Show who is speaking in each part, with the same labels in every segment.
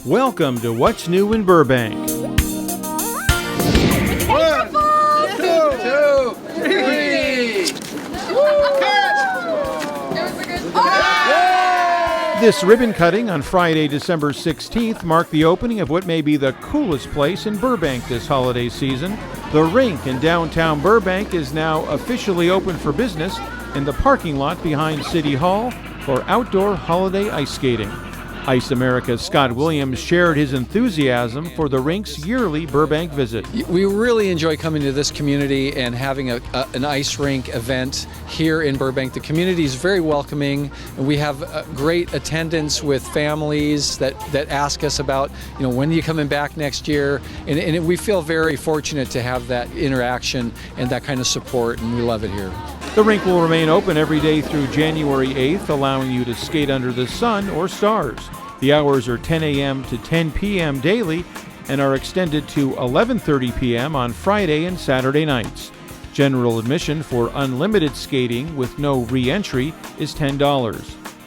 Speaker 1: Welcome to What's New in Burbank.
Speaker 2: 1, 2, 3.
Speaker 1: This ribbon cutting on Friday, December 16th marked the opening of what may be the coolest place in Burbank this holiday season. The Rink in downtown Burbank is now officially open for business in the parking lot behind City Hall for outdoor holiday ice skating. Ice America's Scott Williams shared his enthusiasm for the Rink's yearly Burbank visit.
Speaker 3: We really enjoy coming to this community and having an ice rink event here in Burbank. The community is very welcoming, and we have great attendance with families that ask us about, when are you coming back next year? And we feel very fortunate to have that interaction and that kind of support, and we love it here.
Speaker 1: The rink will remain open every day through January 8th, allowing you to skate under the sun or stars. The hours are 10 a.m. to 10 p.m. daily and are extended to 11:30 p.m. on Friday and Saturday nights. General admission for unlimited skating with no re-entry is $10.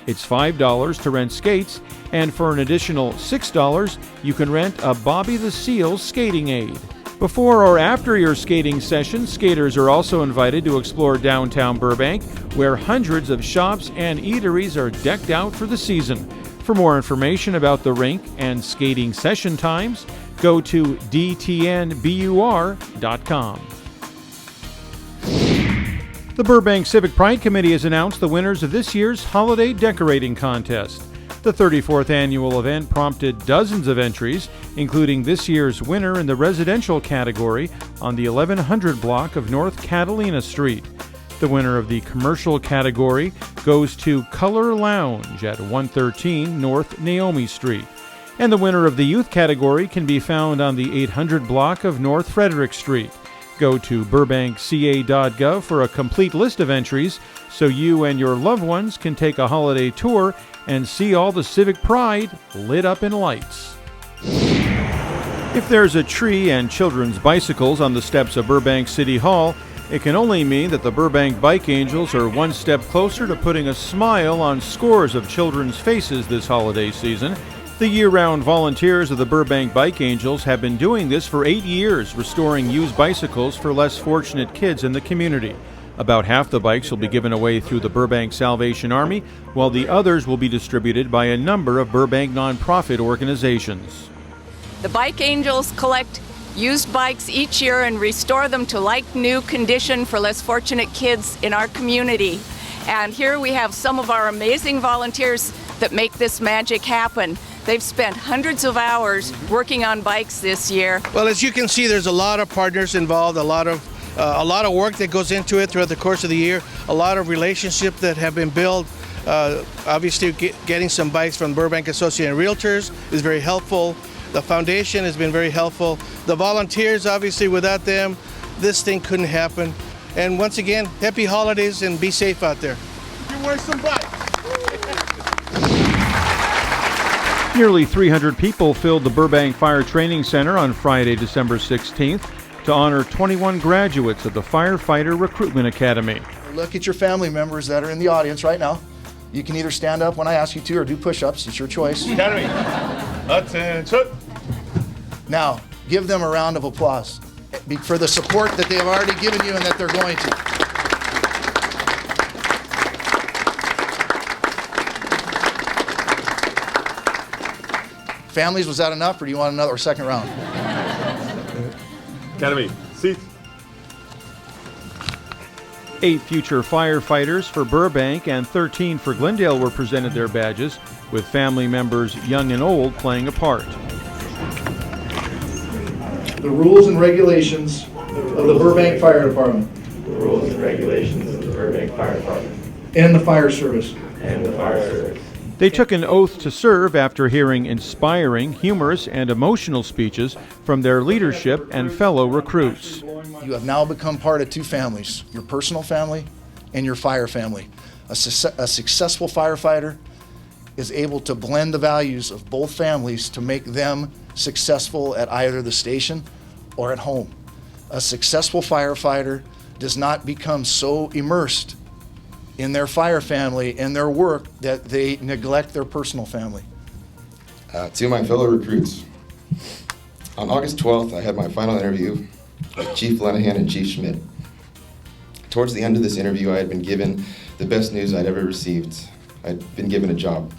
Speaker 1: It's $5 to rent skates, and for an additional $6, you can rent a Bobby the Seal skating aid. Before or after your skating session, skaters are also invited to explore downtown Burbank, where hundreds of shops and eateries are decked out for the season. For more information about the rink and skating session times, go to dtnbur.com. The Burbank Civic Pride Committee has announced the winners of this year's holiday decorating contest. The 34th annual event prompted dozens of entries, including this year's winner in the residential category on the 1100 block of North Catalina Street. The winner of the commercial category goes to Color Lounge at 113 North Naomi Street. And the winner of the youth category can be found on the 800 block of North Frederick Street. Go to burbankca.gov for a complete list of entries so you and your loved ones can take a holiday tour and see all the civic pride lit up in lights. If there's a tree and children's bicycles on the steps of Burbank City Hall, it can only mean that the Burbank Bike Angels are one step closer to putting a smile on scores of children's faces this holiday season. The year-round volunteers of the Burbank Bike Angels have been doing this for 8 years, restoring used bicycles for less fortunate kids in the community. About half the bikes will be given away through the Burbank Salvation Army, while the others will be distributed by a number of Burbank nonprofit organizations.
Speaker 4: The Bike Angels collect used bikes each year and restore them to like-new condition for less fortunate kids in our community. And here we have some of our amazing volunteers that make this magic happen. They've spent hundreds of hours working on bikes this year.
Speaker 5: Well, as you can see, there's a lot of partners involved, a lot of work that goes into it throughout the course of the year, a lot of relationships that have been built. Obviously, getting some bikes from Burbank Associated Realtors is very helpful. The foundation has been very helpful. The volunteers, obviously, without them, this thing couldn't happen. And once again, happy holidays and be safe out there.
Speaker 2: You wear some bikes.
Speaker 1: Nearly 300 people filled the Burbank Fire Training Center on Friday, December 16th to honor 21 graduates of the Firefighter Recruitment Academy.
Speaker 6: Look at your family members that are in the audience right now. You can either stand up when I ask you to or do push-ups. It's your choice.
Speaker 2: Academy. Attention.
Speaker 6: Now, give them a round of applause for the support that they have already given you and that they're going to. Families, was that enough, or do you want another or second round?
Speaker 2: Academy. Seats.
Speaker 1: 8 future firefighters for Burbank and 13 for Glendale were presented their badges, with family members young and old playing a part.
Speaker 6: The rules and regulations of the Burbank Fire Department.
Speaker 7: The rules and regulations of the Burbank Fire Department.
Speaker 6: And the fire service.
Speaker 7: And the fire service.
Speaker 1: They took an oath to serve after hearing inspiring, humorous, and emotional speeches from their leadership and fellow recruits.
Speaker 6: You have now become part of two families, your personal family and your fire family. A successful firefighter is able to blend the values of both families to make them successful at either the station or at home. A successful firefighter does not become so immersed in their fire family and their work that they neglect their personal family.
Speaker 8: To my fellow recruits, on August 12th, I had my final interview with Chief Lenahan and Chief Schmidt. Towards the end of this interview, I had been given the best news I'd ever received. I'd been given a job.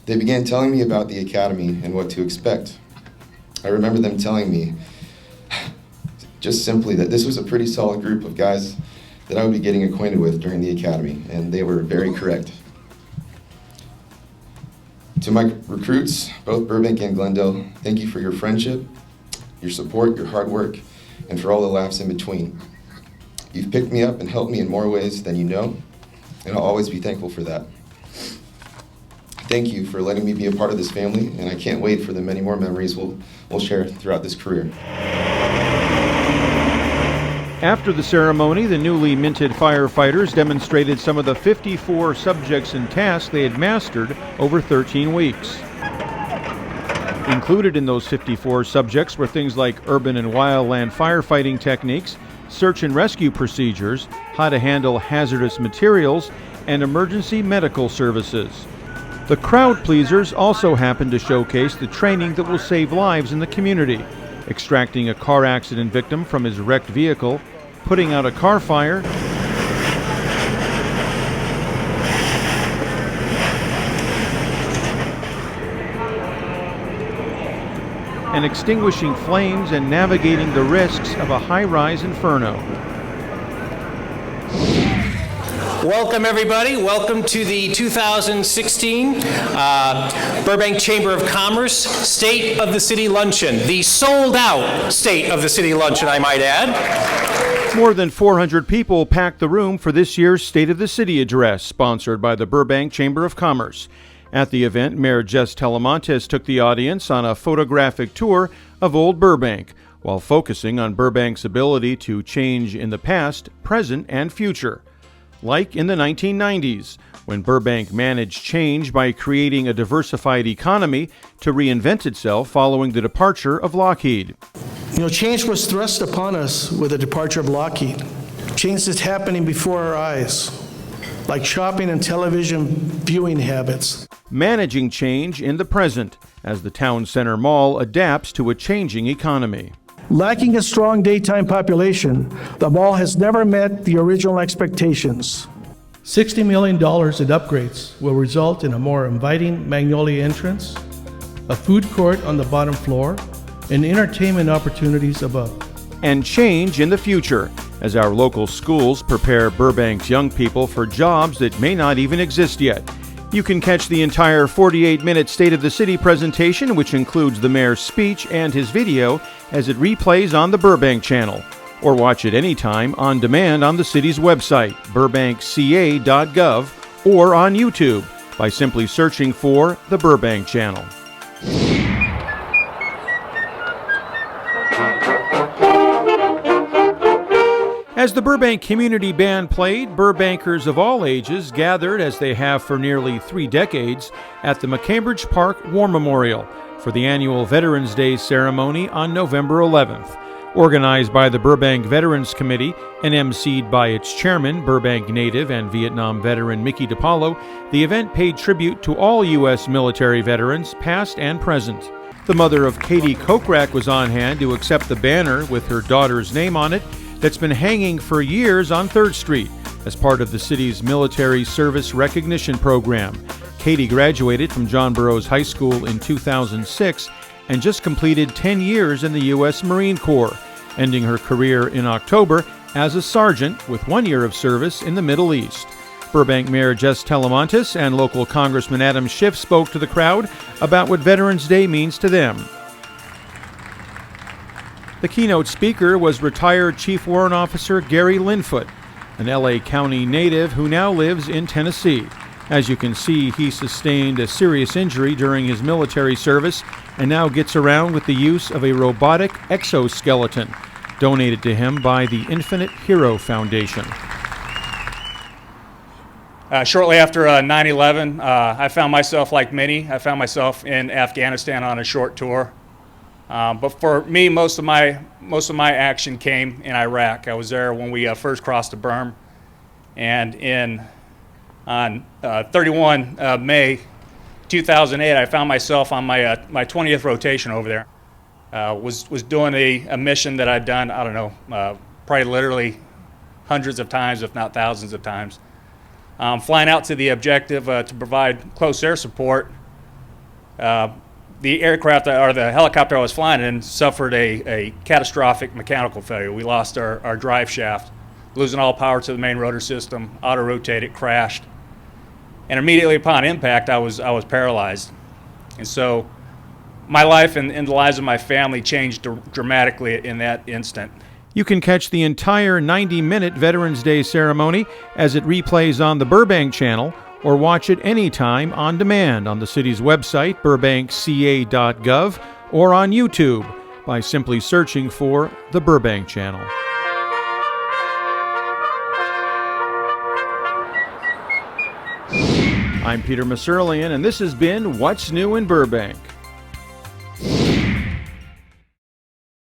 Speaker 8: They began telling me about the academy and what to expect. I remember them telling me, just simply, that this was a pretty solid group of guys that I would be getting acquainted with during the academy, and they were very correct. To my recruits, both Burbank and Glendale, thank you for your friendship, your support, your hard work, and for all the laughs in between. You've picked me up and helped me in more ways than you know, and I'll always be thankful for that. Thank you for letting me be a part of this family, and I can't wait for the many more memories we'll share throughout this career.
Speaker 1: After the ceremony, the newly minted firefighters demonstrated some of the 54 subjects and tasks they had mastered over 13 weeks. Included in those 54 subjects were things like urban and wildland firefighting techniques, search and rescue procedures, how to handle hazardous materials, and emergency medical services. The crowd pleasers also happened to showcase the training that will save lives in the community, extracting a car accident victim from his wrecked vehicle, putting out a car fire, and extinguishing flames and navigating the risks of a high-rise inferno.
Speaker 9: Welcome, everybody. Welcome to the 2016 Burbank Chamber of Commerce State of the City Luncheon. The sold-out State of the City Luncheon, I might add.
Speaker 1: More than 400 people packed the room for this year's State of the City address, sponsored by the Burbank Chamber of Commerce. At the event, Mayor Jess Talamantes took the audience on a photographic tour of Old Burbank, while focusing on Burbank's ability to change in the past, present, and future. Like in the 1990s, when Burbank managed change by creating a diversified economy to reinvent itself following the departure of Lockheed.
Speaker 5: You know, change was thrust upon us with the departure of Lockheed. Change is happening before our eyes, like shopping and television viewing habits.
Speaker 1: Managing change in the present as the town center mall adapts to a changing economy.
Speaker 5: Lacking a strong daytime population, the mall has never met the original expectations. $60 million in upgrades will result in a more inviting Magnolia entrance, a food court on the bottom floor, and entertainment opportunities above.
Speaker 1: And change in the future as our local schools prepare Burbank's young people for jobs that may not even exist yet. You can catch the entire 48-minute State of the City presentation, which includes the mayor's speech and his video, as it replays on the Burbank channel, or watch it anytime on demand on the city's website, burbankca.gov, or on YouTube by simply searching for the Burbank channel. As the Burbank Community Band played, Burbankers of all ages gathered, as they have for nearly 3 decades, at the McCambridge Park War Memorial for the annual Veterans Day Ceremony on November 11th. Organized by the Burbank Veterans Committee and emceed by its chairman, Burbank native and Vietnam veteran Mickey DiPaolo, the event paid tribute to all U.S. military veterans, past and present. The mother of Katie Kokrak was on hand to accept the banner with her daughter's name on it that's been hanging for years on 3rd Street as part of the city's military service recognition program. Katie graduated from John Burroughs High School in 2006 and just completed 10 years in the U.S. Marine Corps, ending her career in October as a sergeant with 1 year of service in the Middle East. Burbank Mayor Jess Talamantes and local Congressman Adam Schiff spoke to the crowd about what Veterans Day means to them. The keynote speaker was retired Chief Warrant Officer Gary Linfoot, an LA County native who now lives in Tennessee. As you can see, he sustained a serious injury during his military service and now gets around with the use of a robotic exoskeleton donated to him by the Infinite Hero Foundation.
Speaker 10: Shortly after 9/11, I found myself, like many, I found myself in Afghanistan on a short tour. But for me, most of my action came in Iraq. I was there when we first crossed the berm, and on 31 May 2008, I found myself on my 20th rotation over there. Was doing a mission that I'd done, I don't know, probably literally hundreds of times, if not thousands of times. Flying out to the objective to provide close air support. The aircraft, or the helicopter I was flying in, suffered a catastrophic mechanical failure. We lost our drive shaft, losing all power to the main rotor system, auto-rotated, crashed. And immediately upon impact, I was paralyzed. And so my life and the lives of my family changed dramatically in that instant.
Speaker 1: You can catch the entire 90-minute Veterans Day ceremony as it replays on the Burbank channel, or watch it anytime on demand on the city's website, burbankca.gov, or on YouTube by simply searching for the Burbank channel. I'm Peter Masurlian, and this has been What's New in Burbank.